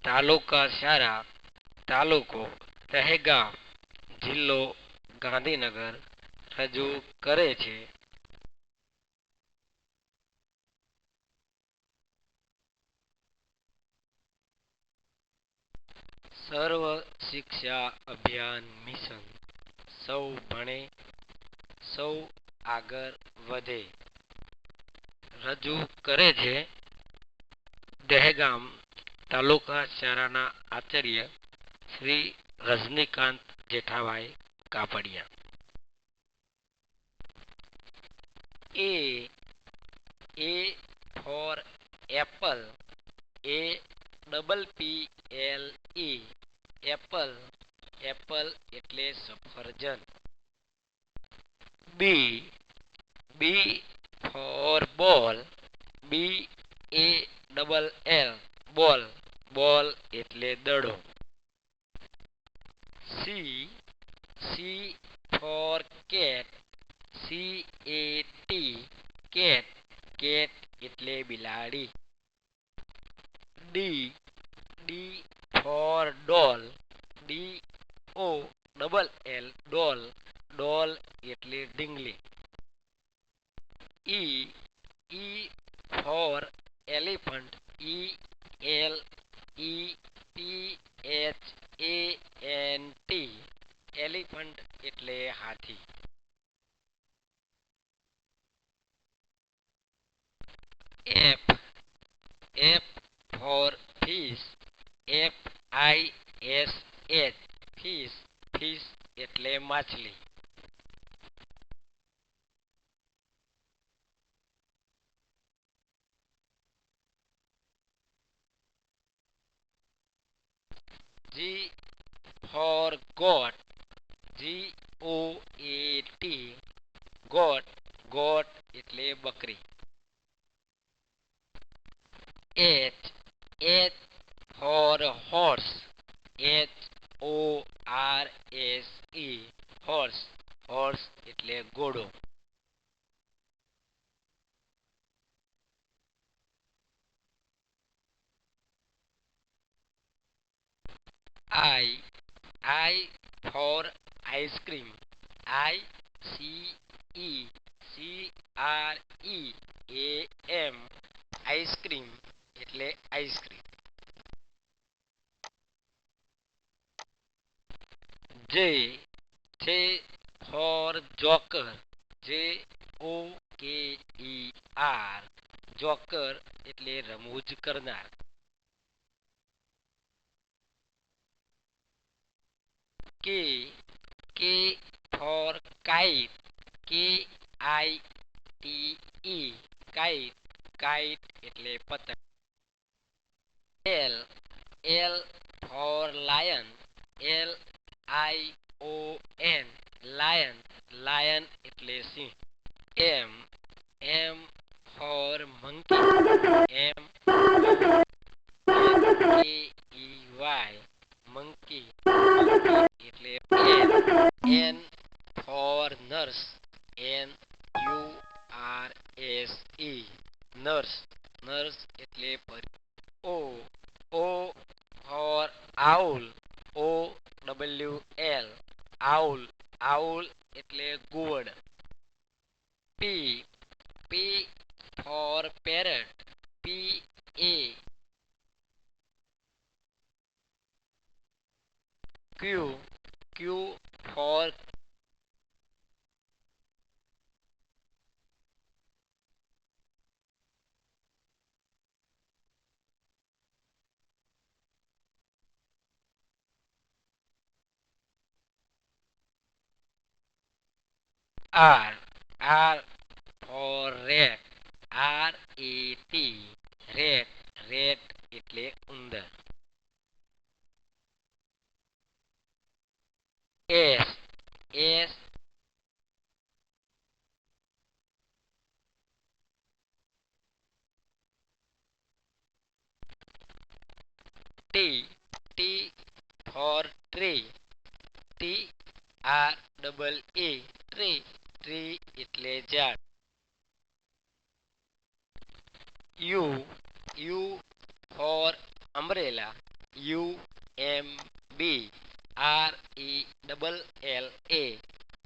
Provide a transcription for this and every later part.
તાલુકા શાળા તાલુકો દહેગામ જિલ્લો ગાંધીનગર રજૂ કરે છે. સર્વ શિક્ષા અભિયાન મિશન સૌ ભણે સૌ આગળ વધે રજૂ કરે છે. દહેગામ તાલુકા શાળાના આચાર્ય Shri Rajnikant Jethabhai Kapadia. A for apple, A double P L E, apple, apple એટલે સફરજન. બી ફોર બોલ, બી એ ડબલ એલ, બોલ, બોલ એટલે દડો. C for cat, C A T, cat, cat એટલે બિલાડી. D for doll, D O double L, doll, doll એટલે ઢીંગલી. E for elephant, E L E P H A N T, elephant એટલે હાથી. F for fish, F I S H, fish, fish એટલે માછલી. G for goat, G O A T, goat, goat એટલે બકરી. H for horse, H O R S E, horse, horse એટલે ઘોડો. I for ice cream, I C E C R E A M, ice cream એટલે ice cream. J for joker, J O કે ઈ R, joker એટલે રમૂજ કરનાર. કે for kite, K I T E, kite, kite એટલે પતંગ. L for lion, L I O N, lion, lion એટલે સિંહ. M for monkey, M K E Y, monkey એટલે N for nurse, N U R S E, nurse, nurse એટલે O for owl, O W L, owl, owl એટલે ઘુવડ. P for parrot, P A. Q for R for rat, R A T, rat, rat એટલે ઉંદર. S T for tree, T R double A, tree, tree એટલે ઝાડ. U for umbrella, UMBRELLA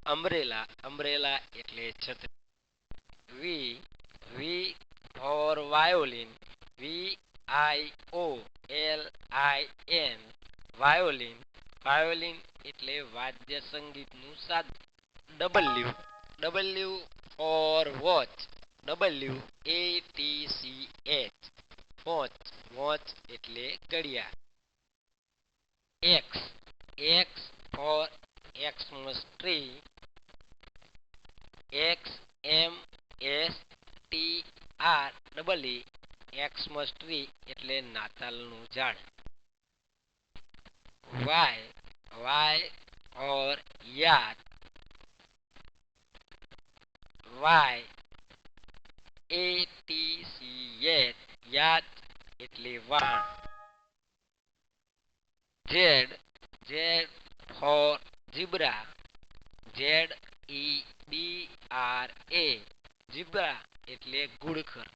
umbrella umbrella એટલે છત્રી. V V for violin VIOLIN violin violin એટલે વાદ્ય સંગીતનું સાધન. W for watch WATCH watch watch એટલે ઘડિયાળ. X X for Xmas tree XMSTREE Xmas tree એટલે નાતાલનું ઝાડ. Y ફોર યાદ YATCH યાદ એટલે વાહન. Z Z for zebra ZEBRA zebra એટલે ઘુડખર.